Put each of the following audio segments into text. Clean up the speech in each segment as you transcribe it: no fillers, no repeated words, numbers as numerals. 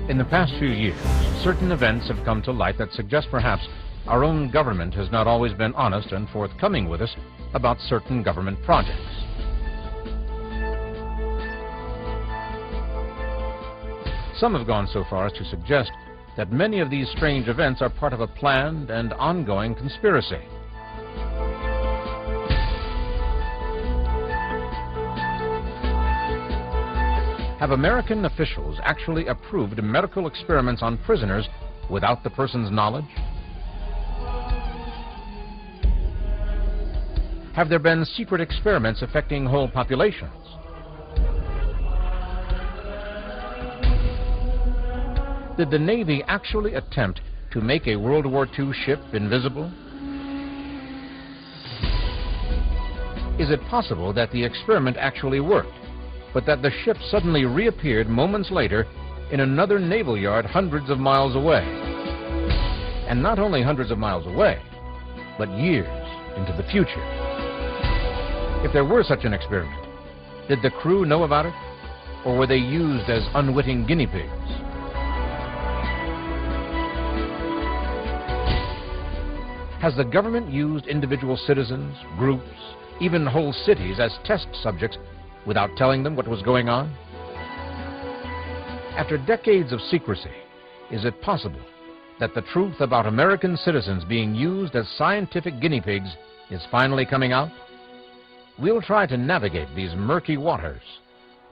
In the past few years, certain events have come to light that suggest perhaps our own government has not always been honest and forthcoming with us about certain government projects. Some have gone so far as to suggest that many of these strange events are part of a planned and ongoing conspiracy. Have American officials actually approved medical experiments on prisoners without the person's knowledge? Have there been secret experiments affecting whole populations? Did the Navy actually attempt to make a World War II ship invisible? Is it possible that the experiment actually worked, but that the ship suddenly reappeared moments later in another naval yard hundreds of miles away? And not only hundreds of miles away, but years into the future. If there were such an experiment, did the crew know about it, or were they used as unwitting guinea pigs? Has the government used individual citizens, groups, even whole cities as test subjects without telling them what was going on? After decades of secrecy, is it possible that the truth about American citizens being used as scientific guinea pigs is finally coming out? We'll try to navigate these murky waters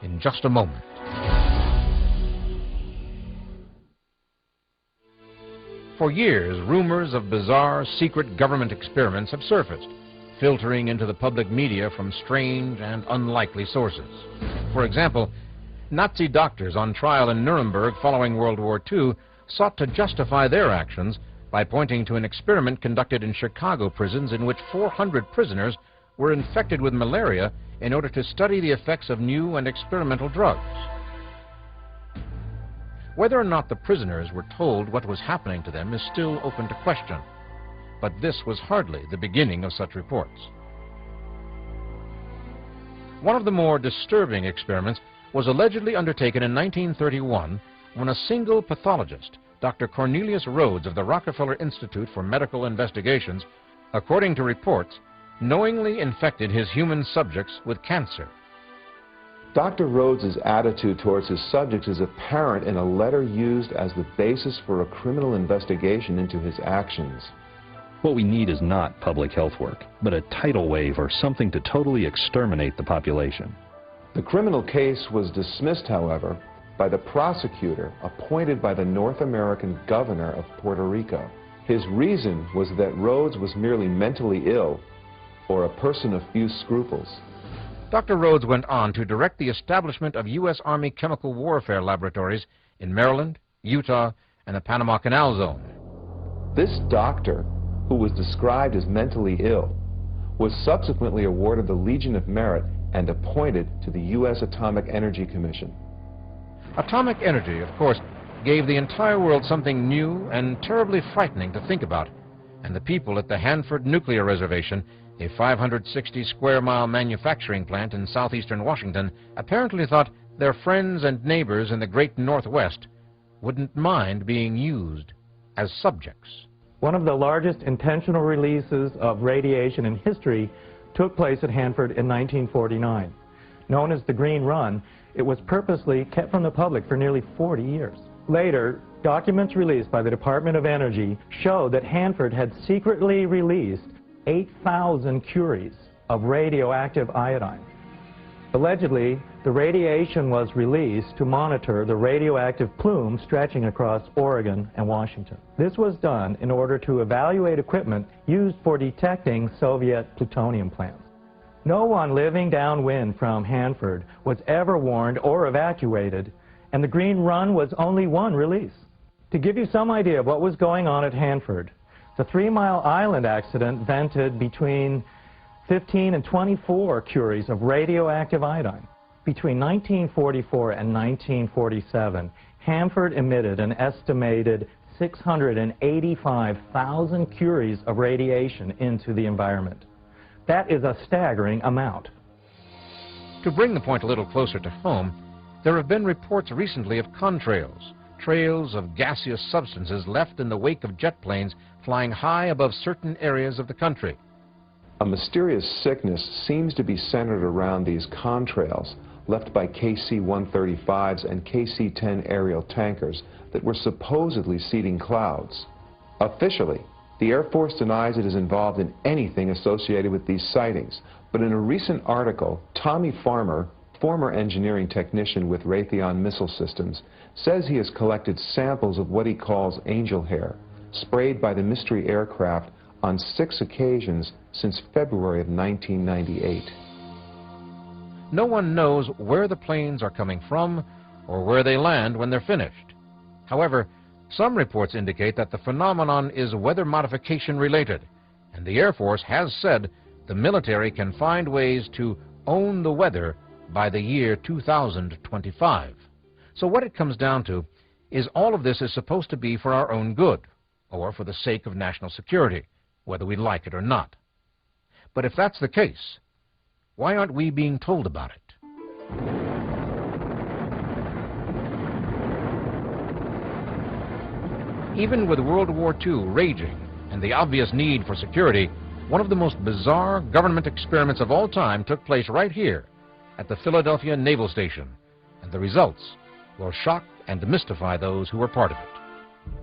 in just a moment. For years, rumors of bizarre secret government experiments have surfaced, filtering into the public media from strange and unlikely sources. For example, Nazi doctors on trial in Nuremberg following World War II sought to justify their actions by pointing to an experiment conducted in Chicago prisons in which 400 prisoners were infected with malaria in order to study the effects of new and experimental drugs. Whether or not the prisoners were told what was happening to them is still open to question, but this was hardly the beginning of such reports. One of the more disturbing experiments was allegedly undertaken in 1931 when a single pathologist, Dr. Cornelius Rhodes of the Rockefeller Institute for Medical Investigations, according to reports, knowingly infected his human subjects with cancer. Dr. Rhodes' attitude towards his subjects is apparent in a letter used as the basis for a criminal investigation into his actions. What we need is not public health work, but a tidal wave or something to totally exterminate the population. The criminal case was dismissed, however, by the prosecutor appointed by the North American governor of Puerto Rico. His reason was that Rhodes was merely mentally ill or a person of few scruples. Dr. Rhodes went on to direct the establishment of U.S. Army chemical warfare laboratories in Maryland, Utah, and the Panama Canal Zone. This doctor, who was described as mentally ill, was subsequently awarded the Legion of Merit and appointed to the U.S. Atomic Energy Commission. Atomic energy, of course, gave the entire world something new and terribly frightening to think about, and the people at the Hanford Nuclear Reservation, a 560-square-mile manufacturing plant in southeastern Washington, apparently thought their friends and neighbors in the great Northwest wouldn't mind being used as subjects. One of the largest intentional releases of radiation in history took place at Hanford in 1949. Known as the Green Run, it was purposely kept from the public for nearly 40 years. Later, documents released by the Department of Energy show that Hanford had secretly released 8,000 curies of radioactive iodine. Allegedly, the radiation was released to monitor the radioactive plume stretching across Oregon and Washington. This was done in order to evaluate equipment used for detecting Soviet plutonium plants. No one living downwind from Hanford was ever warned or evacuated, and the Green Run was only one release. To give you some idea of what was going on at Hanford, the 3 Mile Island accident vented between 15 and 24 curies of radioactive iodine. Between 1944 and 1947, Hanford emitted an estimated 685,000 curies of radiation into the environment. That is a staggering amount. To bring the point a little closer to home, there have been reports recently of contrails, trails of gaseous substances left in the wake of jet planes flying high above certain areas of the country. A mysterious sickness seems to be centered around these contrails left by KC-135s and KC-10 aerial tankers that were supposedly seeding clouds. Officially, the Air Force denies it is involved in anything associated with these sightings, but in a recent article, Tommy Farmer, former engineering technician with Raytheon Missile Systems, says he has collected samples of what he calls angel hair, sprayed by the mystery aircraft on 6 occasions since February of 1998. No one knows where the planes are coming from or where they land when they're finished. However, some reports indicate that the phenomenon is weather modification related, and the Air Force has said the military can find ways to own the weather by the year 2025. So what it comes down to is all of this is supposed to be for our own good, or for the sake of national security, whether we like it or not. But if that's the case, why aren't we being told about it? Even with World War II raging and the obvious need for security, one of the most bizarre government experiments of all time took place right here at the Philadelphia Naval Station, and the results will shock and mystify those who were part of it.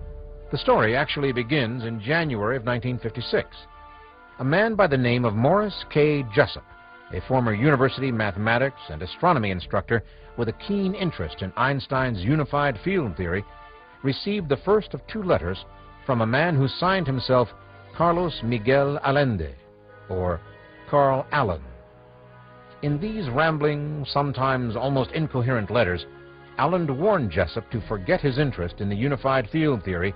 The story actually begins in January of 1956. A man by the name of Morris K. Jessup, a former university mathematics and astronomy instructor with a keen interest in Einstein's unified field theory, received the first of 2 letters from a man who signed himself Carlos Miguel Allende, or Carl Allen. In these rambling, sometimes almost incoherent letters, Allen warned Jessup to forget his interest in the unified field theory,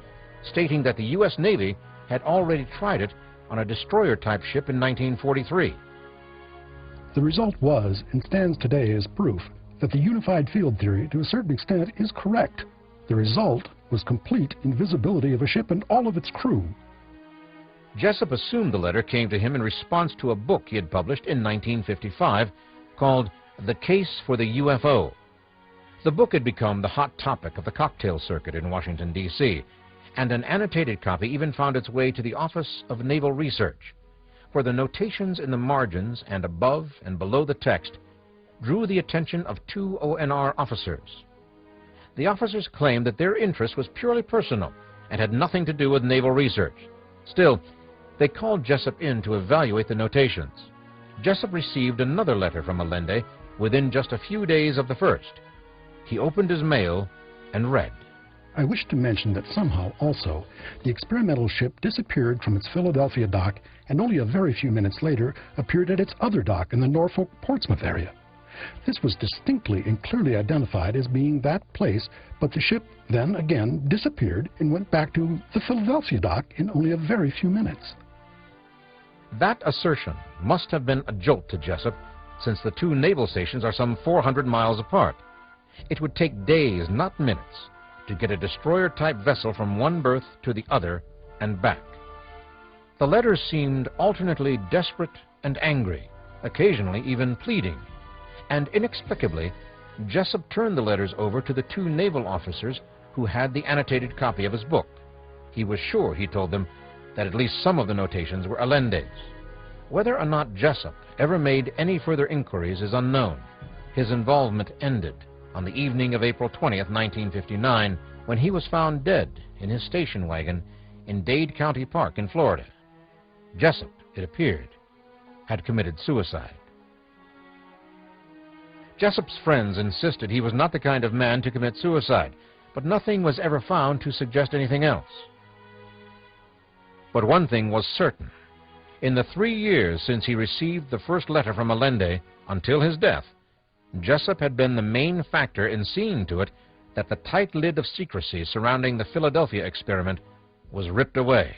stating that the U.S. Navy had already tried it on a destroyer-type ship in 1943. The result was, and stands today as proof, that the unified field theory, to a certain extent, is correct. The result was complete invisibility of a ship and all of its crew. Jessup assumed the letter came to him in response to a book he had published in 1955 called The Case for the UFO. The book had become the hot topic of the cocktail circuit in Washington, D.C., and an annotated copy even found its way to the Office of Naval Research, where the notations in the margins and above and below the text drew the attention of 2 ONR officers. The officers claimed that their interest was purely personal and had nothing to do with naval research. Still, they called Jessup in to evaluate the notations. Jessup received another letter from Allende within just a few days of the first. He opened his mail and read, I wish to mention that somehow, also, the experimental ship disappeared from its Philadelphia dock and only a very few minutes later appeared at its other dock in the Norfolk Portsmouth area. This was distinctly and clearly identified as being that place, but the ship then again disappeared and went back to the Philadelphia dock in only a very few minutes. That assertion must have been a jolt to Jessup, since the 2 naval stations are some 400 miles apart. It would take days, not minutes, to get a destroyer-type vessel from one berth to the other and back. The letters seemed alternately desperate and angry, occasionally even pleading, and inexplicably, Jessup turned the letters over to the 2 naval officers who had the annotated copy of his book. He was sure, he told them, that at least some of the notations were Allende's. Whether or not Jessup ever made any further inquiries is unknown. His involvement ended on the evening of April 20th, 1959, when he was found dead in his station wagon in Dade County Park in Florida. Jessup, it appeared, had committed suicide. Jessup's friends insisted he was not the kind of man to commit suicide, but nothing was ever found to suggest anything else. But one thing was certain. In the 3 years since he received the first letter from Allende until his death, Jessup had been the main factor in seeing to it that the tight lid of secrecy surrounding the Philadelphia experiment was ripped away.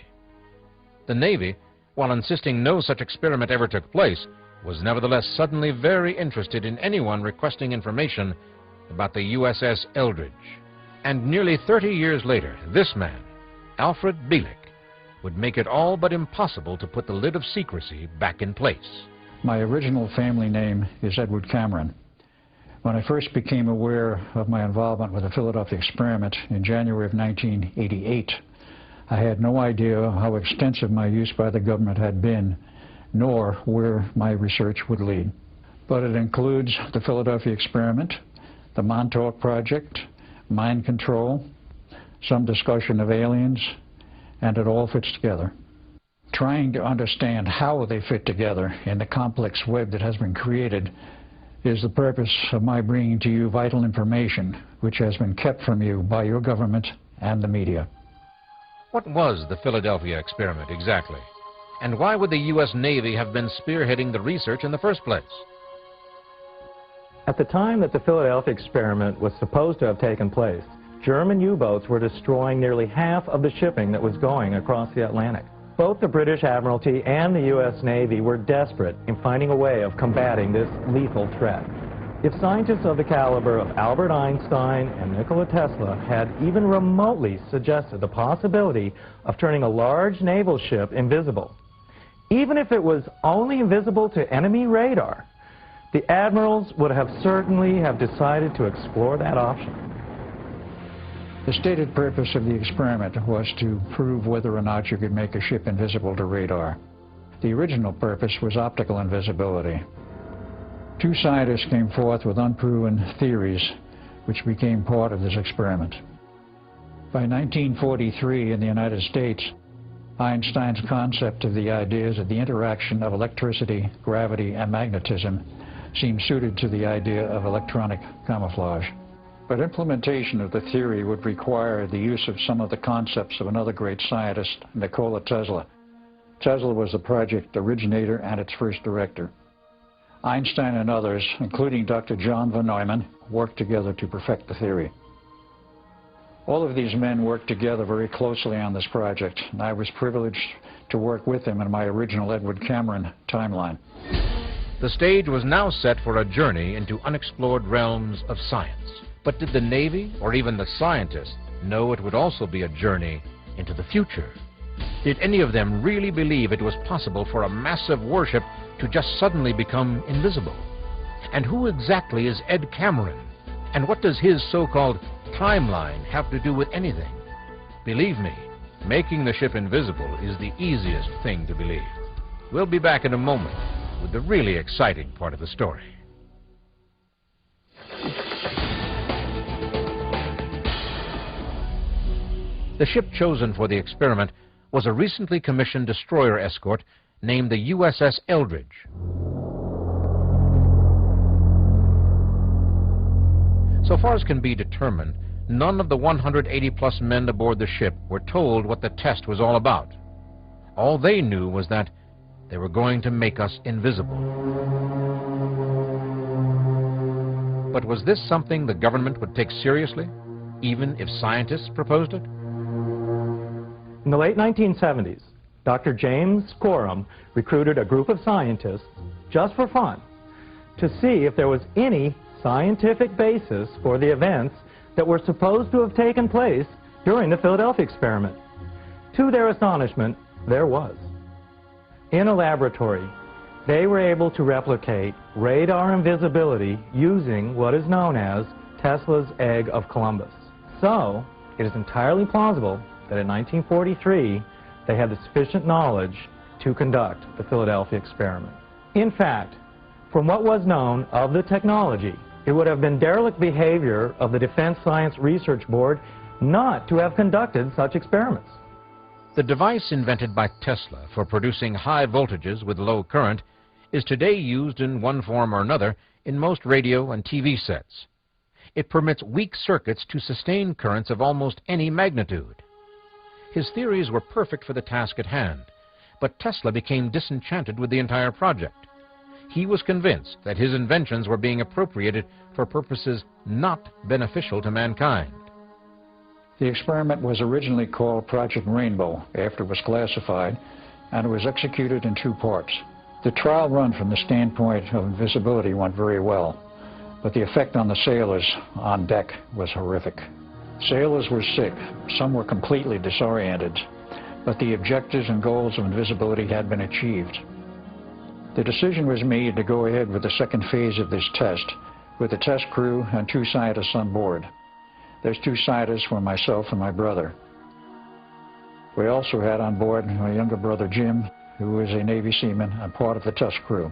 The Navy, while insisting no such experiment ever took place, was nevertheless suddenly very interested in anyone requesting information about the USS Eldridge. And nearly 30 years later, this man, Alfred Bielek, would make it all but impossible to put the lid of secrecy back in place. My original family name is Edward Cameron. When I first became aware of my involvement with the Philadelphia experiment in January of 1988, I had no idea how extensive my use by the government had been, nor where my research would lead. But it includes the Philadelphia experiment, the Montauk Project, mind control, some discussion of aliens, and it all fits together. Trying to understand how they fit together in the complex web that has been created is the purpose of my bringing to you vital information which has been kept from you by your government and the media. What was the Philadelphia experiment exactly? And why would the U.S. Navy have been spearheading the research in the first place? At the time that the Philadelphia experiment was supposed to have taken place, German U-boats were destroying nearly half of the shipping that was going across the Atlantic. Both the British Admiralty and the U.S. Navy were desperate in finding a way of combating this lethal threat. If scientists of the caliber of Albert Einstein and Nikola Tesla had even remotely suggested the possibility of turning a large naval ship invisible, even if it was only invisible to enemy radar, the admirals would have certainly have decided to explore that option. The stated purpose of the experiment was to prove whether or not you could make a ship invisible to radar. The original purpose was optical invisibility. Two scientists came forth with unproven theories which became part of this experiment. By 1943 in the United States, Einstein's concept of the ideas of the interaction of electricity, gravity, and magnetism seemed suited to the idea of electronic camouflage. But implementation of the theory would require the use of some of the concepts of another great scientist, Nikola Tesla. Tesla was the project originator and its first director. Einstein and others, including Dr. John von Neumann, worked together to perfect the theory. All of these men worked together very closely on this project, and I was privileged to work with them in my original Edward Cameron timeline. The stage was now set for a journey into unexplored realms of science. But did the Navy, or even the scientists, know it would also be a journey into the future? Did any of them really believe it was possible for a massive warship to just suddenly become invisible? And who exactly is Ed Cameron? And what does his so-called timeline have to do with anything? Believe me, making the ship invisible is the easiest thing to believe. We'll be back in a moment with the really exciting part of the story. The ship chosen for the experiment was a recently commissioned destroyer escort named the USS Eldridge. So far as can be determined, none of the 180-plus men aboard the ship were told what the test was all about. All they knew was that they were going to make us invisible. But was this something the government would take seriously, even if scientists proposed it? In the late 1970s, Dr. James Coram recruited a group of scientists, just for fun, to see if there was any scientific basis for the events that were supposed to have taken place during the Philadelphia experiment. To their astonishment, there was. In a laboratory, they were able to replicate radar invisibility using what is known as Tesla's egg of Columbus. So, it is entirely plausible that in 1943, they had the sufficient knowledge to conduct the Philadelphia experiment. In fact, from what was known of the technology, it would have been derelict behavior of the Defense Science Research Board not to have conducted such experiments. The device invented by Tesla for producing high voltages with low current is today used in one form or another in most radio and TV sets. It permits weak circuits to sustain currents of almost any magnitude. His theories were perfect for the task at hand, but Tesla became disenchanted with the entire project. He was convinced that his inventions were being appropriated for purposes not beneficial to mankind. The experiment was originally called Project Rainbow after it was classified, and it was executed in two parts. The trial run from the standpoint of invisibility went very well, but the effect on the sailors on deck was horrific. Sailors were sick, some were completely disoriented, but the objectives and goals of invisibility had been achieved. The decision was made to go ahead with the second phase of this test, with the test crew and 2 scientists on board. Those 2 scientists were myself and my brother. We also had on board my younger brother Jim, who was a Navy seaman and part of the test crew.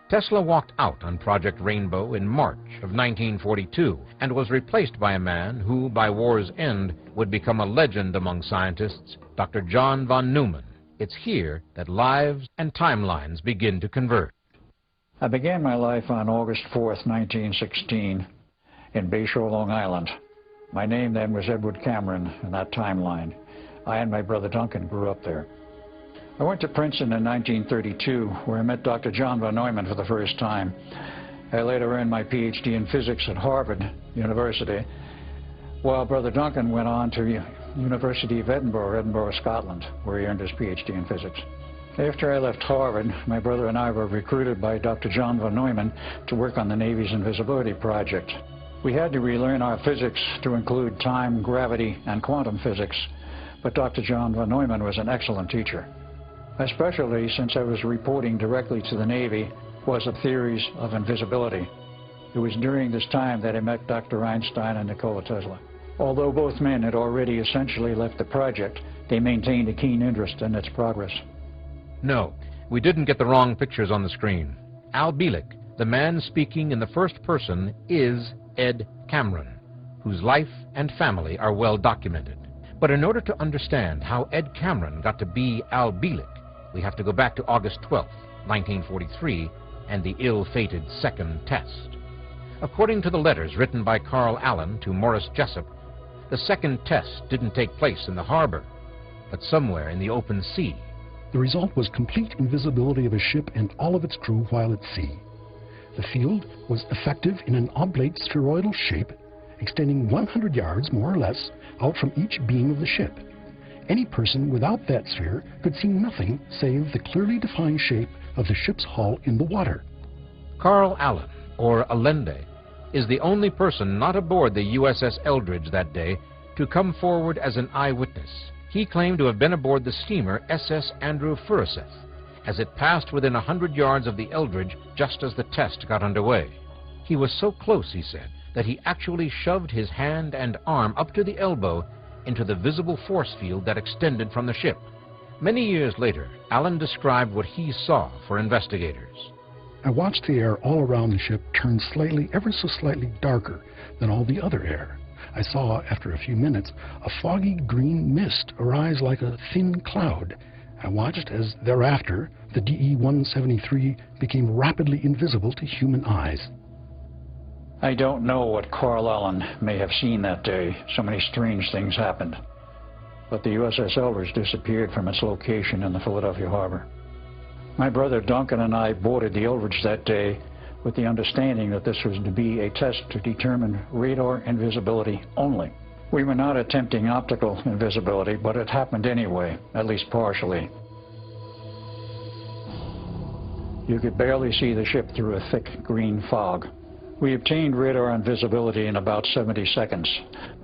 Tesla walked out on Project Rainbow in March of 1942 and was replaced by a man who, by war's end, would become a legend among scientists, Dr. John von Neumann. It's here that lives and timelines begin to converge. I began my life on August 4th, 1916, in Bayshore, Long Island. My name then was Edward Cameron in that timeline. I and my brother Duncan grew up there. I went to Princeton in 1932, where I met Dr. John von Neumann for the first time. I later earned my PhD in physics at Harvard University, while Brother Duncan went on to University of Edinburgh, Scotland, where he earned his PhD in physics. After I left Harvard, my brother and I were recruited by Dr. John von Neumann to work on the Navy's Invisibility Project. We had to relearn our physics to include time, gravity, and quantum physics, but Dr. John von Neumann was an excellent teacher. Especially since I was reporting directly to the Navy was the theories of invisibility. It was during this time that I met Dr. Einstein and Nikola Tesla. Although both men had already essentially left the project, they maintained a keen interest in its progress. No, we didn't get the wrong pictures on the screen. Al Bielek, the man speaking in the first person, is Ed Cameron, whose life and family are well documented. But in order to understand how Ed Cameron got to be Al Bielek, we have to go back to August 12, 1943, and the ill-fated second test. According to the letters written by Carl Allen to Morris Jessup, the second test didn't take place in the harbor, but somewhere in the open sea. The result was complete invisibility of a ship and all of its crew while at sea. The field was effective in an oblate spheroidal shape, extending 100 yards, more or less, out from each beam of the ship. Any person without that sphere could see nothing save the clearly defined shape of the ship's hull in the water. Carl Allen, or Allende, is the only person not aboard the USS Eldridge that day to come forward as an eyewitness. He claimed to have been aboard the steamer SS Andrew Furuseth as it passed within 100 yards of the Eldridge just as the test got underway. He was so close, he said, that he actually shoved his hand and arm up to the elbow into the visible force field that extended from the ship. Many years later, Allen described what he saw for investigators. I watched the air all around the ship turn slightly, ever so slightly darker than all the other air. I saw, after a few minutes, a foggy green mist arise like a thin cloud. I watched as thereafter the DE-173 became rapidly invisible to human eyes. I don't know what Carl Allen may have seen that day. So many strange things happened. But the USS Eldridge disappeared from its location in the Philadelphia harbor. My brother Duncan and I boarded the Eldridge that day with the understanding that this was to be a test to determine radar invisibility only. We were not attempting optical invisibility, but it happened anyway, at least partially. You could barely see the ship through a thick green fog. We obtained radar invisibility in about 70 seconds,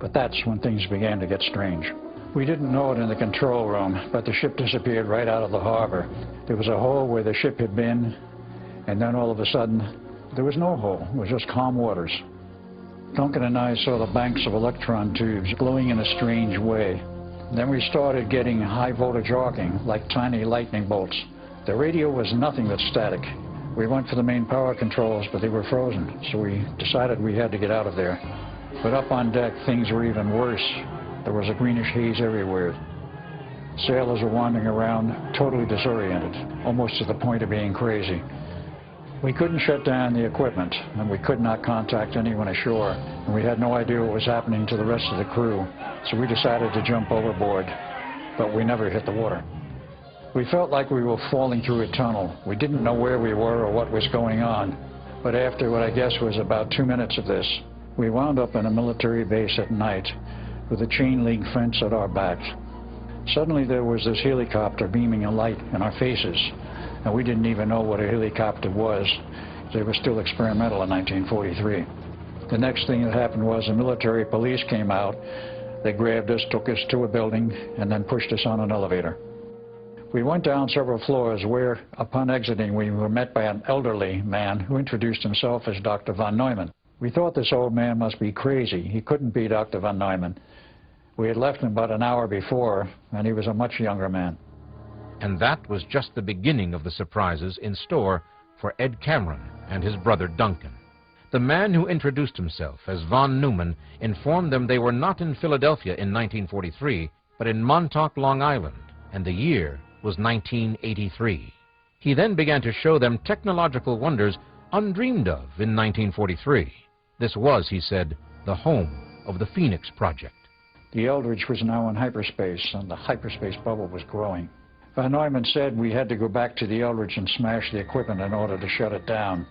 but that's when things began to get strange. We didn't know it in the control room, but the ship disappeared right out of the harbor. There was a hole where the ship had been, and then all of a sudden, there was no hole. It was just calm waters. Duncan and I saw the banks of electron tubes glowing in a strange way. Then we started getting high voltage arcing, like tiny lightning bolts. The radio was nothing but static. We went for the main power controls, but they were frozen, so we decided we had to get out of there. But up on deck, things were even worse. There was a greenish haze everywhere. Sailors were wandering around, totally disoriented, almost to the point of being crazy. We couldn't shut down the equipment, and we could not contact anyone ashore, and we had no idea what was happening to the rest of the crew, so we decided to jump overboard, but we never hit the water. We felt like we were falling through a tunnel. We didn't know where we were or what was going on, but after what I guess was about 2 minutes of this, we wound up in a military base at night with a chain-link fence at our backs. Suddenly there was this helicopter beaming a light in our faces, and we didn't even know what a helicopter was. They were still experimental in 1943. The next thing that happened was the military police came out. They grabbed us, took us to a building, and then pushed us on an elevator. We went down several floors where, upon exiting, we were met by an elderly man who introduced himself as Dr. von Neumann. We thought this old man must be crazy. He couldn't be Dr. von Neumann. We had left him about an hour before, and he was a much younger man. And that was just the beginning of the surprises in store for Ed Cameron and his brother Duncan. The man who introduced himself as von Neumann informed them they were not in Philadelphia in 1943, but in Montauk, Long Island, and the year was 1983. He then began to show them technological wonders undreamed of in 1943. This was, he said, the home of the Phoenix Project. The Eldridge was now in hyperspace, and the hyperspace bubble was growing. Von Neumann said we had to go back to the Eldridge and smash the equipment in order to shut it down.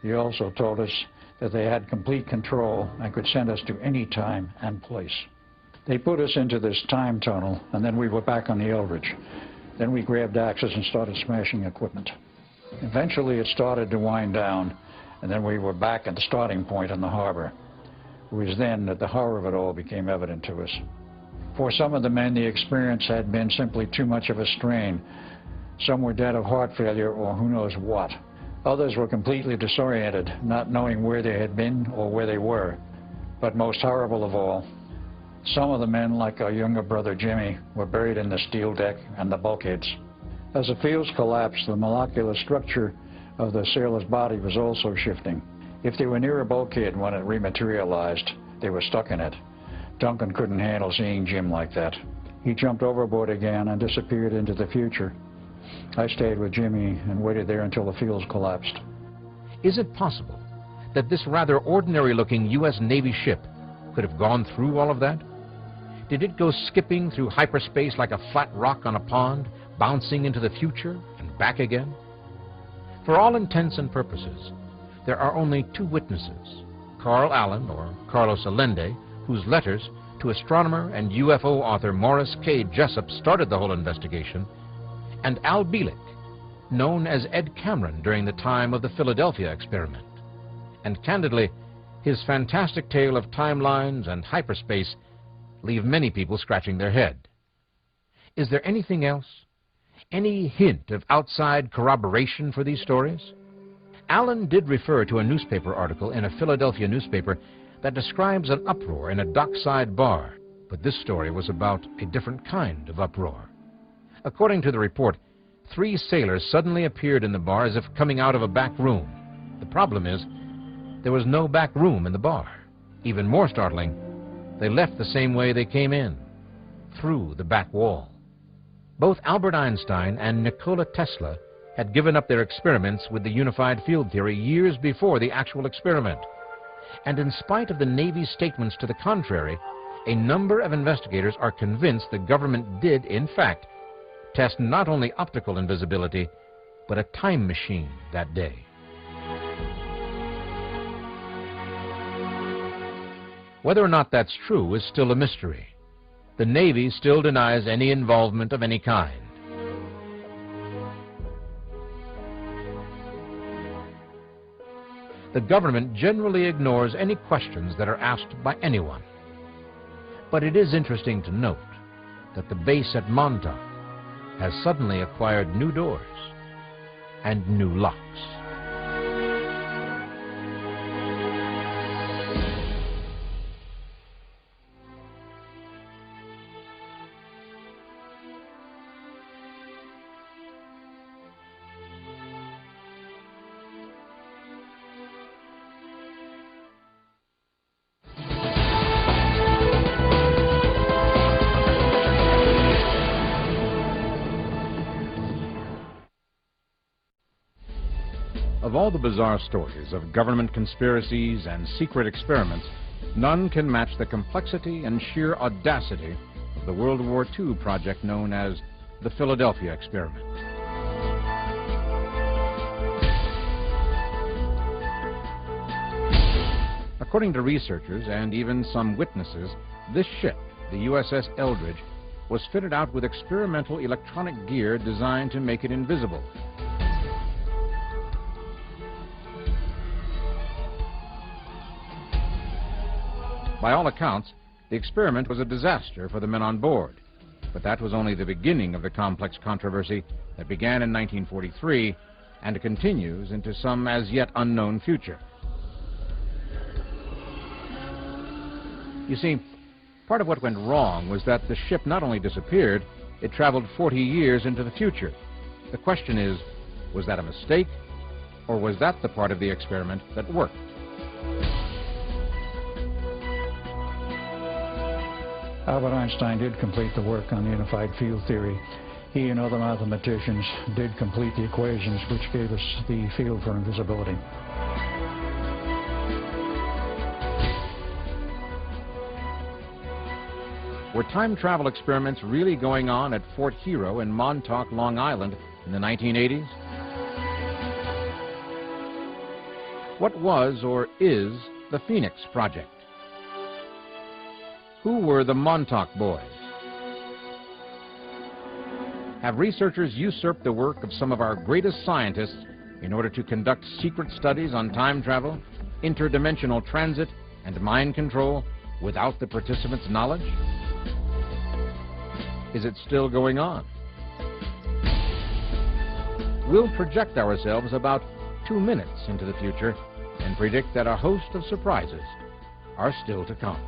He also told us that they had complete control and could send us to any time and place. They put us into this time tunnel, and then we were back on the Eldridge. Then we grabbed axes and started smashing equipment. Eventually it started to wind down, and then we were back at the starting point in the harbor. It was then that the horror of it all became evident to us. For some of the men, the experience had been simply too much of a strain. Some were dead of heart failure or who knows what. Others were completely disoriented, not knowing where they had been or where they were. But most horrible of all, some of the men, like our younger brother Jimmy, were buried in the steel deck and the bulkheads. As the fields collapsed, the molecular structure of the sailor's body was also shifting. If they were near a bulkhead when it rematerialized, they were stuck in it. Duncan couldn't handle seeing Jim like that. He jumped overboard again and disappeared into the future. I stayed with Jimmy and waited there until the fields collapsed. Is it possible that this rather ordinary-looking U.S. Navy ship could have gone through all of that? Did it go skipping through hyperspace like a flat rock on a pond, bouncing into the future and back again? For all intents and purposes, there are only two witnesses, Carl Allen, or Carlos Allende, whose letters to astronomer and UFO author Morris K. Jessup started the whole investigation, and Al Bielek, known as Ed Cameron during the time of the Philadelphia experiment. And candidly, his fantastic tale of timelines and hyperspace leave many people scratching their head. Is there anything else? Any hint of outside corroboration for these stories? Allen did refer to a newspaper article in a Philadelphia newspaper that describes an uproar in a dockside bar, but this story was about a different kind of uproar. According to the report, 3 sailors suddenly appeared in the bar as if coming out of a back room. The problem is, there was no back room in the bar. Even more startling, they left the same way they came in, through the back wall. Both Albert Einstein and Nikola Tesla had given up their experiments with the unified field theory years before the actual experiment. And in spite of the Navy's statements to the contrary, a number of investigators are convinced the government did, in fact, test not only optical invisibility, but a time machine that day. Whether or not that's true is still a mystery. The Navy still denies any involvement of any kind. The government generally ignores any questions that are asked by anyone. But it is interesting to note that the base at Montauk has suddenly acquired new doors and new locks. Of all the bizarre stories of government conspiracies and secret experiments, none can match the complexity and sheer audacity of the World War II project known as the Philadelphia experiment. According to researchers and even some witnesses, this ship, the USS Eldridge, was fitted out with experimental electronic gear designed to make it invisible. By all accounts, the experiment was a disaster for the men on board, But that was only the beginning of the complex controversy that began in 1943 and continues into some as yet unknown future. You see, part of what went wrong was that the ship not only disappeared, it traveled 40 years into the future. The question is, was that a mistake, or was that the part of the experiment that worked? Albert Einstein did complete the work on the unified field theory. He and other mathematicians did complete the equations which gave us the field for invisibility. Were time travel experiments really going on at Fort Hero in Montauk, Long Island in the 1980s? What was or is the Phoenix Project? Who were the Montauk Boys? Have researchers usurped the work of some of our greatest scientists in order to conduct secret studies on time travel, interdimensional transit, and mind control without the participants' knowledge? Is it still going on? We'll project ourselves about 2 minutes into the future and predict that a host of surprises are still to come.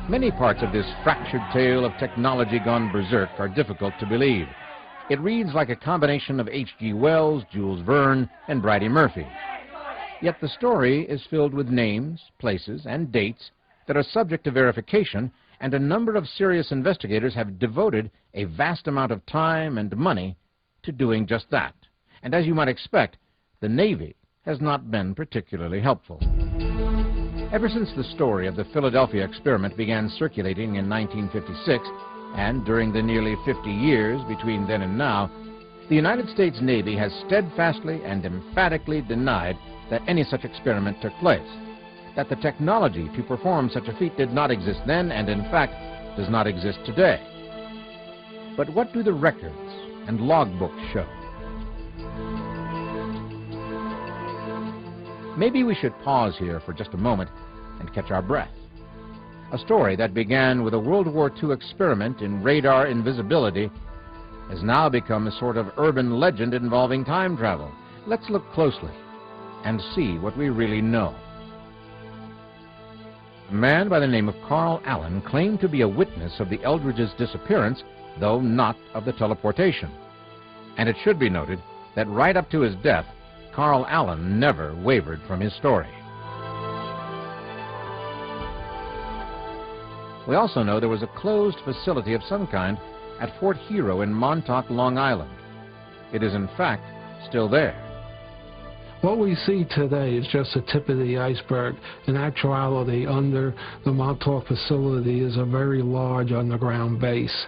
Many parts of this fractured tale of technology gone berserk are difficult to believe. It reads like a combination of H.G. Wells, Jules Verne, and Bridie Murphy. Yet the story is filled with names, places, and dates that are subject to verification, and a number of serious investigators have devoted a vast amount of time and money to doing just that. And as you might expect, the Navy has not been particularly helpful. Ever since the story of the Philadelphia experiment began circulating in 1956, and during the nearly 50 years between then and now, the United States Navy has steadfastly and emphatically denied that any such experiment took place, that the technology to perform such a feat did not exist then and, in fact, does not exist today. But what do the records and logbooks show? Maybe we should pause here for just a moment and catch our breath. A story that began with a World War II experiment in radar invisibility has now become a sort of urban legend involving time travel. Let's look closely and see what we really know. A man by the name of Carl Allen claimed to be a witness of the Eldridge's disappearance, though not of the teleportation. And it should be noted that right up to his death, Carl Allen never wavered from his story. We also know there was a closed facility of some kind at Fort Hero in Montauk, Long Island. It is, in fact, still there. What we see today is just the tip of the iceberg. In actuality, under the Montauk facility is a very large underground base.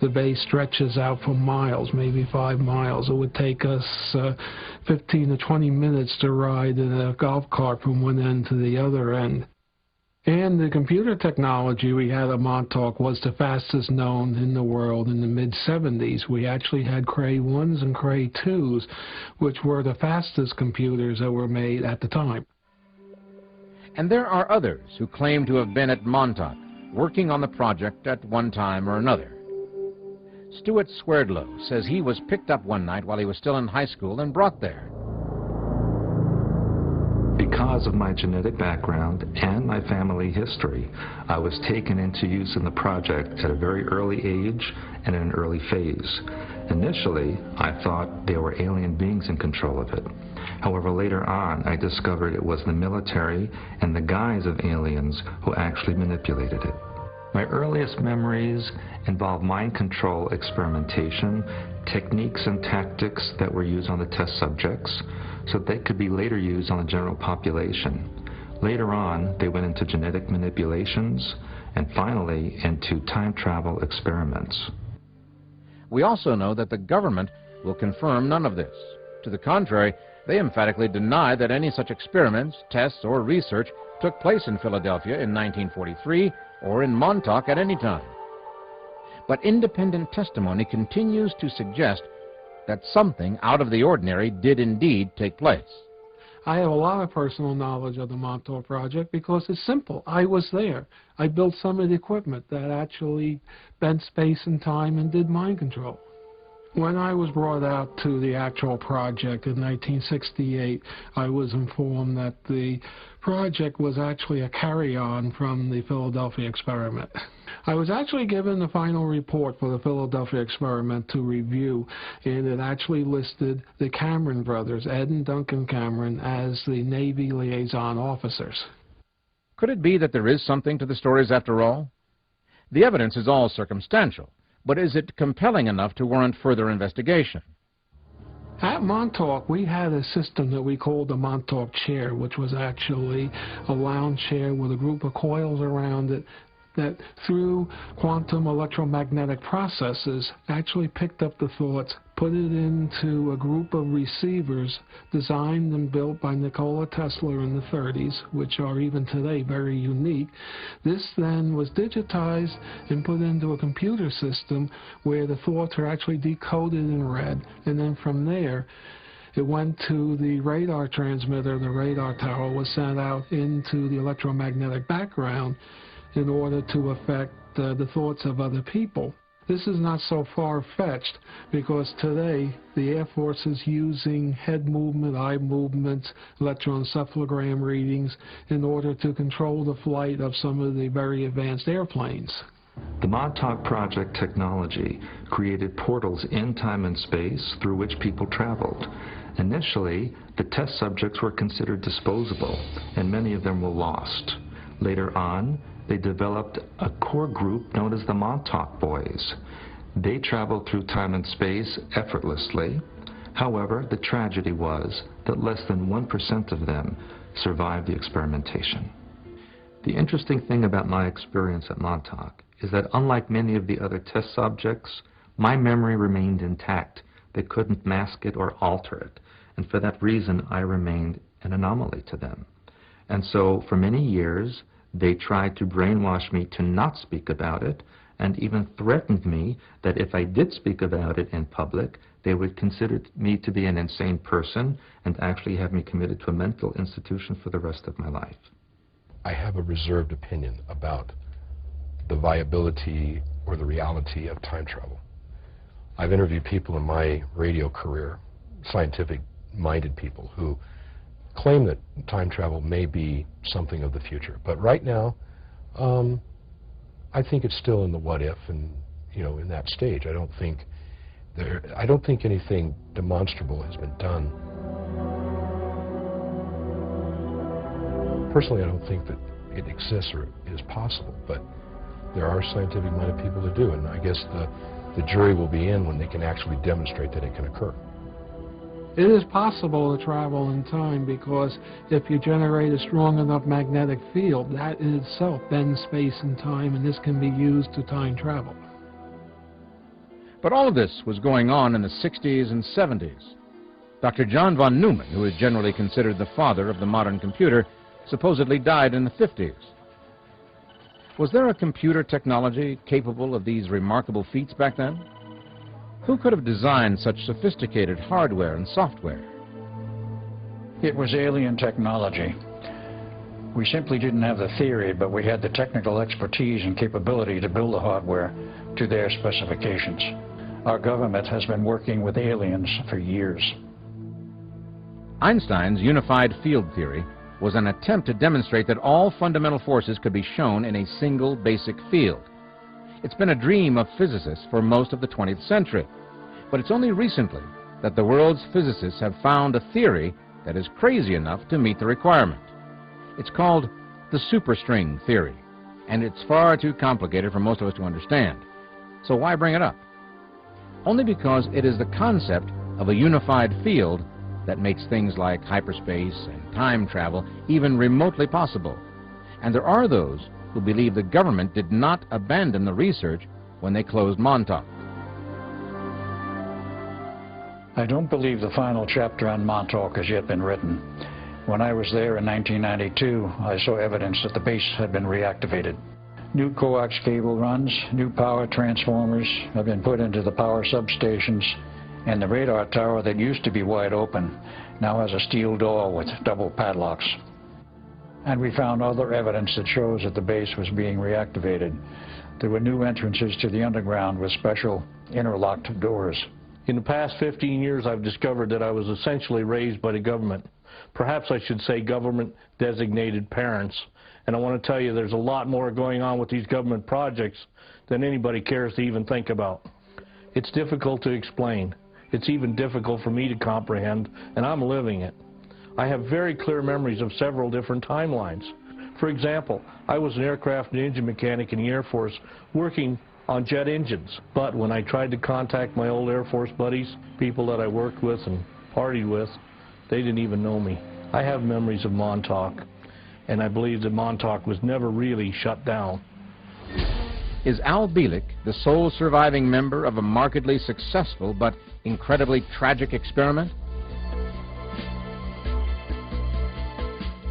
The base stretches out for miles, maybe 5 miles. It would take us 15 to 20 minutes to ride in a golf cart from one end to the other end. And the computer technology we had at Montauk was the fastest known in the world in the mid-70s. We actually had Cray 1s and Cray 2s, which were the fastest computers that were made at the time. And there are others who claim to have been at Montauk, working on the project at one time or another. Stewart Swerdlow says he was picked up one night while he was still in high school and brought there. Because of my genetic background and my family history, I was taken into use in the project at a very early age and in an early phase. Initially, I thought there were alien beings in control of it. However, later on, I discovered it was the military and the guise of aliens who actually manipulated it. My earliest memories involve mind control experimentation, techniques and tactics that were used on the test subjects, so they could be later used on the general population. Later on, they went into genetic manipulations, and finally into time travel experiments. We also know that the government will confirm none of this. To the contrary, they emphatically deny that any such experiments, tests, or research took place in Philadelphia in 1943 or in Montauk at any time. But independent testimony continues to suggest that something out of the ordinary did indeed take place. I have a lot of personal knowledge of the Montauk Project because it's simple. I was there. I built some of the equipment that actually bent space and time and did mind control. When I was brought out to the actual project in 1968, I was informed that the project was actually a carry-on from the Philadelphia experiment. I was actually given the final report for the Philadelphia experiment to review, and it actually listed the Cameron brothers, Ed and Duncan Cameron, as the Navy liaison officers. Could it be that there is something to the stories after all? The evidence is all circumstantial, but is it compelling enough to warrant further investigation? At Montauk, we had a system that we called the Montauk Chair, which was actually a lounge chair with a group of coils around it that through quantum electromagnetic processes actually picked up the thoughts, put it into a group of receivers designed and built by Nikola Tesla in the 30s, which are even today very unique. This then was digitized and put into a computer system where the thoughts are actually decoded and read, and then from there it went to the radar transmitter. The radar tower was sent out into the electromagnetic background in order to affect the thoughts of other people. This is not so far-fetched because today the Air Force is using head movement, eye movements, electroencephalogram readings in order to control the flight of some of the very advanced airplanes. The Montauk Project technology created portals in time and space through which people traveled. Initially, the test subjects were considered disposable, and many of them were lost. Later on, they developed a core group known as the Montauk Boys. They traveled through time and space effortlessly. However, the tragedy was that less than 1% of them survived the experimentation. The interesting thing about my experience at Montauk is that unlike many of the other test subjects, my memory remained intact. They couldn't mask it or alter it, and for that reason I remained an anomaly to them. And so for many years, they tried to brainwash me to not speak about it, and even threatened me that if I did speak about it in public, they would consider me to be an insane person and actually have me committed to a mental institution for the rest of my life. I have a reserved opinion about the viability or the reality of time travel. I've interviewed people in my radio career, scientific-minded people, who claim that time travel may be something of the future. But right now, I think it's still in the what if, and in that stage. I don't think anything demonstrable has been done. Personally, I don't think that it exists or is possible, but there are scientific-minded people that do, and I guess the jury will be in when they can actually demonstrate that it can occur. It is possible to travel in time because if you generate a strong enough magnetic field, that in itself bends space and time, and this can be used to time travel. But all of this was going on in the 60s and 70s. Dr. John von Neumann, who is generally considered the father of the modern computer, supposedly died in the 50s. Was there a computer technology capable of these remarkable feats back then? Who could have designed such sophisticated hardware and software? It was alien technology. We simply didn't have the theory, but we had the technical expertise and capability to build the hardware to their specifications. Our government has been working with aliens for years. Einstein's unified field theory was an attempt to demonstrate that all fundamental forces could be shown in a single basic field. It's been a dream of physicists for most of the 20th century, but it's only recently that the world's physicists have found a theory that is crazy enough to meet the requirement. It's called the superstring theory, and it's far too complicated for most of us to understand. So why bring it up? Only because it is the concept of a unified field that makes things like hyperspace and time travel even remotely possible. And there are those who believe the government did not abandon the research when they closed Montauk. I don't believe the final chapter on Montauk has yet been written. When I was there in 1992, I saw evidence that the base had been reactivated. New coax cable runs, new power transformers have been put into the power substations, and the radar tower that used to be wide open now has a steel door with double padlocks. And we found other evidence that shows that the base was being reactivated. There were new entrances to the underground with special interlocked doors. In the past 15 years, I've discovered that I was essentially raised by the government. Perhaps I should say government-designated parents. And I want to tell you there's a lot more going on with these government projects than anybody cares to even think about. It's difficult to explain. It's even difficult for me to comprehend, and I'm living it. I have very clear memories of several different timelines. For example, I was an aircraft and engine mechanic in the Air Force working on jet engines. But when I tried to contact my old Air Force buddies, people that I worked with and partied with, they didn't even know me. I have memories of Montauk, and I believe that Montauk was never really shut down. Is Al Bielek the sole surviving member of a markedly successful but incredibly tragic experiment?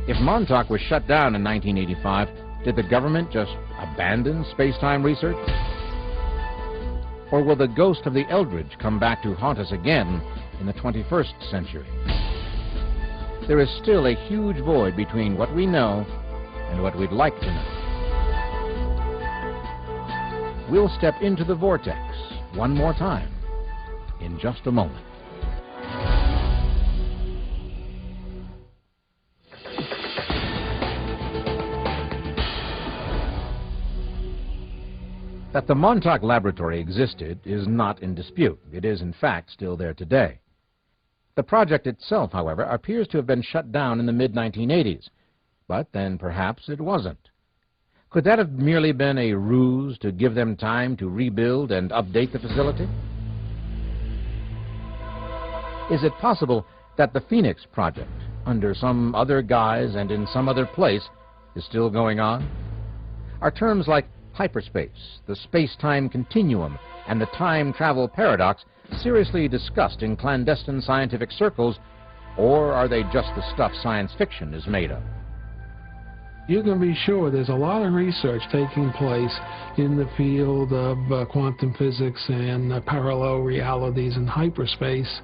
If Montauk was shut down in 1985, did the government just abandon space-time research? Or will the ghost of the Eldridge come back to haunt us again in the 21st century? There is still a huge void between what we know and what we'd like to know. We'll step into the vortex one more time in just a moment. That the Montauk Laboratory existed is not in dispute. It is, in fact, still there today. The project itself, however, appears to have been shut down in the mid-1980s, but then perhaps it wasn't. Could that have merely been a ruse to give them time to rebuild and update the facility? Is it possible that the Phoenix Project, under some other guise and in some other place, is still going on? Are terms like hyperspace, the space-time continuum, and the time-travel paradox seriously discussed in clandestine scientific circles, or are they just the stuff science fiction is made of? You can be sure there's a lot of research taking place in the field of quantum physics and parallel realities in hyperspace.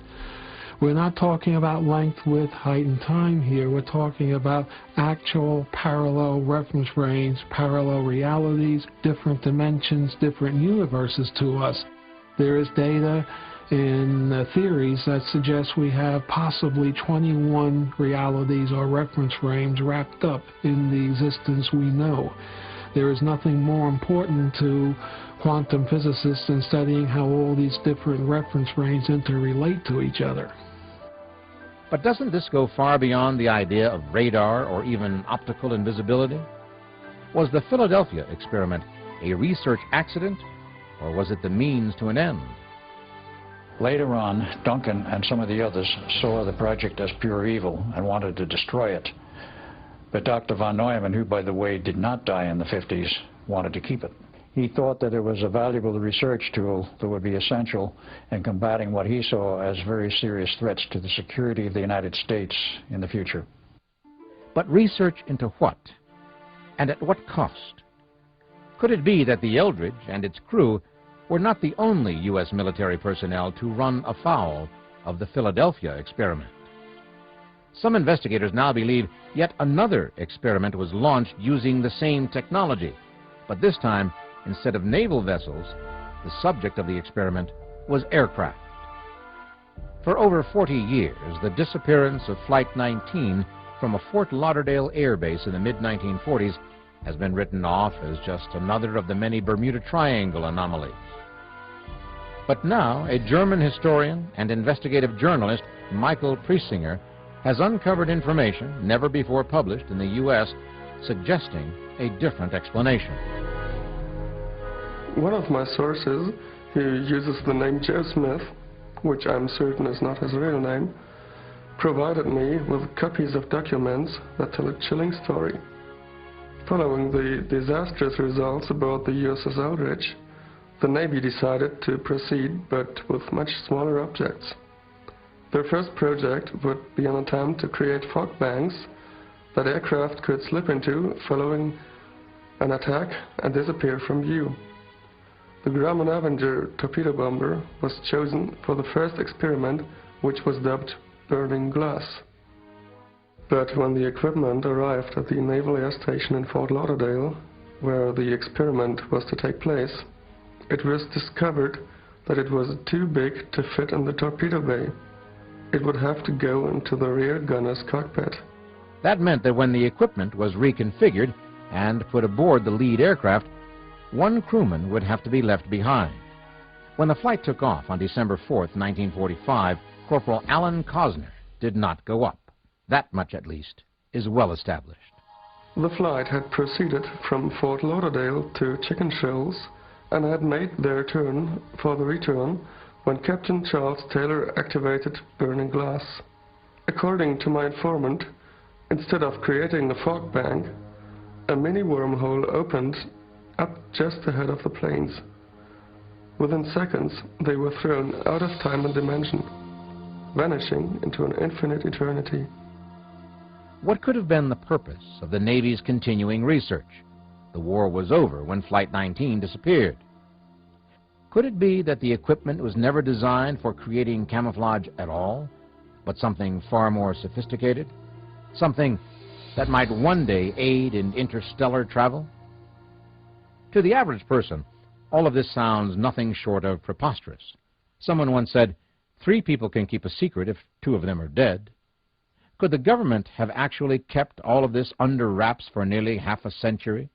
We're not talking about length, width, height, and time here. We're talking about actual parallel reference frames, parallel realities, different dimensions, different universes to us. There is data in theories that suggest we have possibly 21 realities or reference frames wrapped up in the existence we know. There is nothing more important to quantum physicists than studying how all these different reference frames interrelate to each other. But doesn't this go far beyond the idea of radar or even optical invisibility? Was the Philadelphia experiment a research accident, or was it the means to an end? Later on, Duncan and some of the others saw the project as pure evil and wanted to destroy it. But Dr. von Neumann, who, by the way, did not die in the 50s, wanted to keep it. He thought that it was a valuable research tool that would be essential in combating what he saw as very serious threats to the security of the United States in the future. But research into what? And at what cost? Could it be that the Eldridge and its crew were not the only U.S. military personnel to run afoul of the Philadelphia experiment? Some investigators now believe yet another experiment was launched using the same technology, but this time, instead of naval vessels, the subject of the experiment was aircraft. For over 40 years, the disappearance of Flight 19 from a Fort Lauderdale air base in the mid-1940s has been written off as just another of the many Bermuda Triangle anomalies. But now, a German historian and investigative journalist, Michael Priesinger, has uncovered information never before published in the U.S. suggesting a different explanation. One of my sources, who uses the name Joe Smith, which I'm certain is not his real name, provided me with copies of documents that tell a chilling story. Following the disastrous results aboard the USS Eldridge, the Navy decided to proceed, but with much smaller objects. Their first project would be an attempt to create fog banks that aircraft could slip into following an attack and disappear from view. The Grumman Avenger torpedo bomber was chosen for the first experiment, which was dubbed burning glass. But when the equipment arrived at the Naval Air Station in Fort Lauderdale, where the experiment was to take place, it was discovered that it was too big to fit in the torpedo bay. It would have to go into the rear gunner's cockpit. That meant that when the equipment was reconfigured and put aboard the lead aircraft, one crewman would have to be left behind. When the flight took off on December 4th, 1945, Corporal Alan Cosner did not go up. That much, at least, is well established. The flight had proceeded from Fort Lauderdale to Chicken Shoals and had made their turn for the return when Captain Charles Taylor activated burning glass. According to my informant, instead of creating a fog bank, a mini wormhole opened up just ahead of the planes. Within seconds, they were thrown out of time and dimension, vanishing into an infinite eternity. What could have been the purpose of the Navy's continuing research? The war was over when Flight 19 disappeared. Could it be that the equipment was never designed for creating camouflage at all, but something far more sophisticated? Something that might one day aid in interstellar travel? To the average person, all of this sounds nothing short of preposterous. Someone once said, 3 people can keep a secret if 2 of them are dead. Could the government have actually kept all of this under wraps for nearly half a century?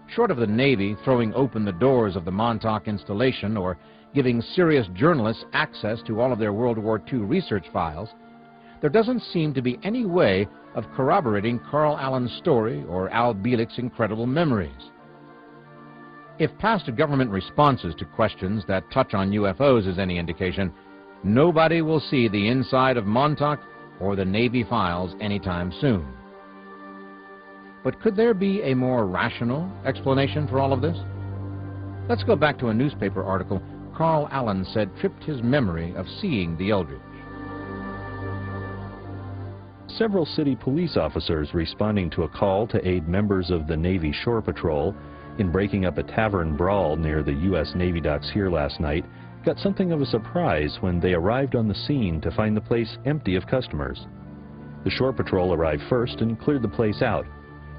Short of the Navy throwing open the doors of the Montauk installation or giving serious journalists access to all of their World War II research files, there doesn't seem to be any way of corroborating Carl Allen's story or Al Bielek's incredible memories. If past government responses to questions that touch on UFOs is any indication, nobody will see the inside of Montauk or the Navy files anytime soon. But could there be a more rational explanation for all of this? Let's go back to a newspaper article Carl Allen said tripped his memory of seeing the Eldridge. Several city police officers responding to a call to aid members of the Navy Shore Patrol in breaking up a tavern brawl near the U.S. Navy docks here last night got something of a surprise when they arrived on the scene to find the place empty of customers. The Shore Patrol arrived first and cleared the place out,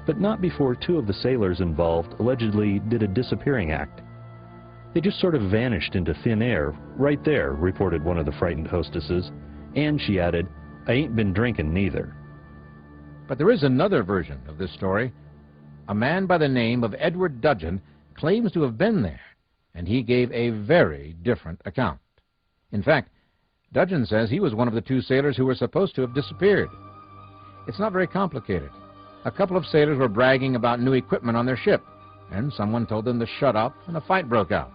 but not before 2 of the sailors involved allegedly did a disappearing act. They just sort of vanished into thin air, right there, reported one of the frightened hostesses, and she added, "I ain't been drinking neither." But there is another version of this story. A man by the name of Edward Dudgeon claims to have been there, and he gave a very different account. In fact, Dudgeon says he was one of the 2 sailors who were supposed to have disappeared. It's not very complicated. A couple of sailors were bragging about new equipment on their ship, and someone told them to shut up, and a fight broke out.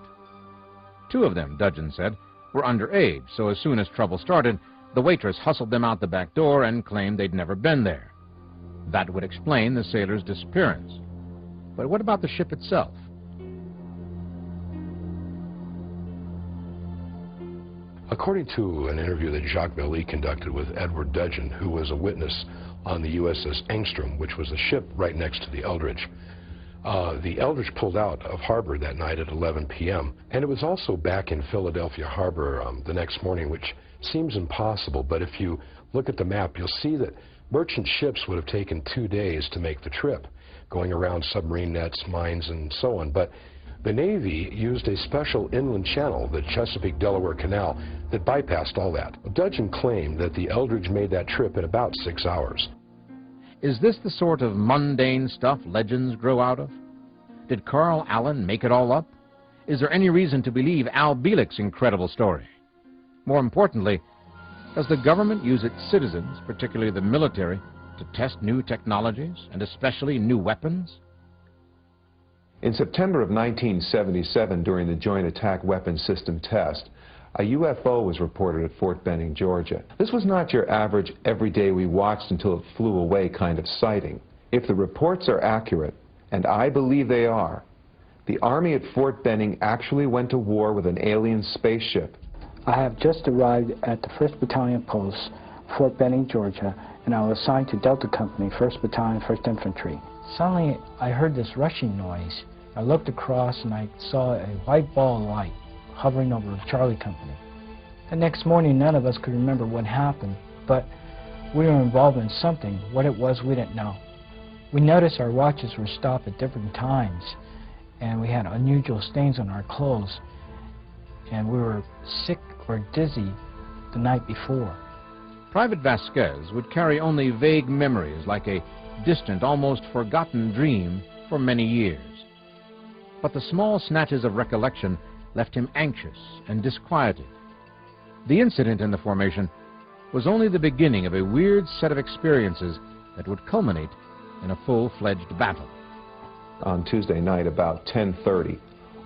2 of them, Dudgeon said, were underage, so as soon as trouble started, the waitress hustled them out the back door and claimed they'd never been there. That would explain the sailors' disappearance. But what about the ship itself? According to an interview that Jacques Bielek conducted with Edward Dudgeon, who was a witness on the USS Engstrom, which was a ship right next to the Eldridge pulled out of harbor that night at 11 p.m., and it was also back in Philadelphia Harbor the next morning, which seems impossible, but if you look at the map, you'll see that merchant ships would have taken 2 days to make the trip, going around submarine nets, mines, and so on. But the Navy used a special inland channel, the Chesapeake-Delaware Canal, that bypassed all that. Dudgeon claimed that the Eldridge made that trip in about 6 hours. Is this the sort of mundane stuff legends grow out of? Did Carl Allen make it all up? Is there any reason to believe Al Bielek's incredible story? More importantly, does the government use its citizens, particularly the military, to test new technologies, and especially new weapons? In September of 1977, during the Joint Attack Weapons System test, a UFO was reported at Fort Benning, Georgia. This was not your average everyday we watched until it flew away kind of sighting. If the reports are accurate, and I believe they are, the Army at Fort Benning actually went to war with an alien spaceship. I have just arrived at the 1st Battalion Post, Fort Benning, Georgia, and I was assigned to Delta Company, 1st Battalion, 1st Infantry. Suddenly, I heard this rushing noise. I looked across and I saw a white ball of light hovering over Charlie Company. The next morning, none of us could remember what happened. but we were involved in something. What it was, we didn't know. We noticed our watches were stopped at different times, and we had unusual stains on our clothes, and we were sick or dizzy the night before. Private Vasquez would carry only vague memories, like a distant, almost forgotten dream, for many years. But the small snatches of recollection left him anxious and disquieted. The incident in the formation was only the beginning of a weird set of experiences that would culminate in a full-fledged battle. On Tuesday night, about 10:30,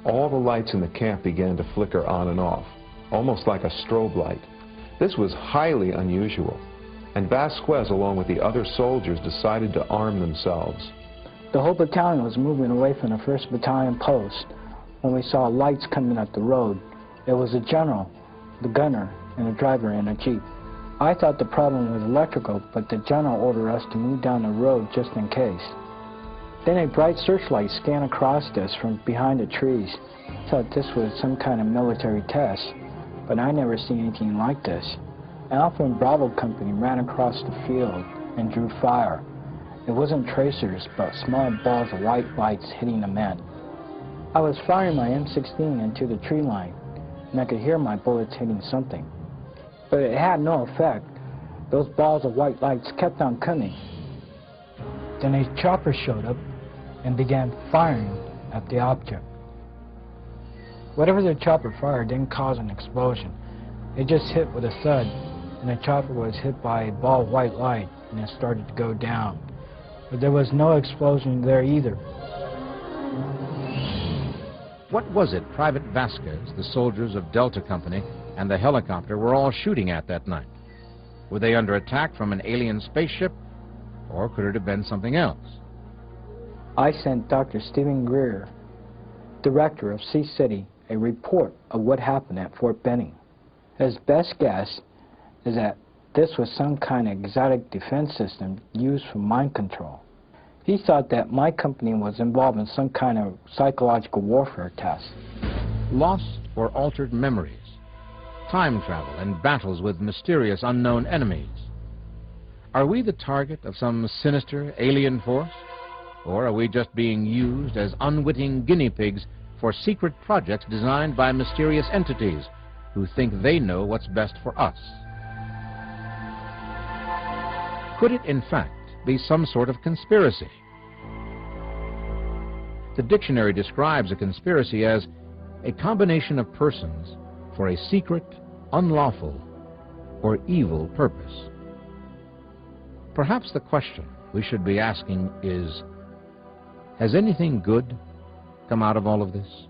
all the lights in the camp began to flicker on and off, almost like a strobe light. This was highly unusual, and Vasquez, along with the other soldiers, decided to arm themselves. The whole battalion was moving away from the 1st Battalion post when we saw lights coming up the road. It was the general, the gunner, and the driver in a jeep. I thought the problem was electrical, but the general ordered us to move down the road just in case. Then a bright searchlight scanned across us from behind the trees. I thought this was some kind of military test, but I never seen anything like this. Alpha and Bravo Company ran across the field and drew fire. It wasn't tracers, but small balls of white lights hitting the men. I was firing my M16 into the tree line, and I could hear my bullets hitting something. But it had no effect. Those balls of white lights kept on coming. Then a chopper showed up and began firing at the object. Whatever the chopper fired didn't cause an explosion. It just hit with a thud, and the chopper was hit by a ball of white light, and it started to go down. But there was no explosion there either. What was it Private Vasquez, the soldiers of Delta Company, and the helicopter were all shooting at that night? Were they under attack from an alien spaceship, or could it have been something else? I sent Dr. Stephen Greer, director of Sea City, a report of what happened at Fort Benning. His best guess is that this was some kind of exotic defense system used for mind control. He thought that my company was involved in some kind of psychological warfare test. Lost or altered memories, time travel, and battles with mysterious unknown enemies. Are we the target of some sinister alien force? Or are we just being used as unwitting guinea pigs for secret projects designed by mysterious entities who think they know what's best for us? Could it, in fact, be some sort of conspiracy? The dictionary describes a conspiracy as a combination of persons for a secret, unlawful, or evil purpose. Perhaps the question we should be asking is, has anything good come out of all of this?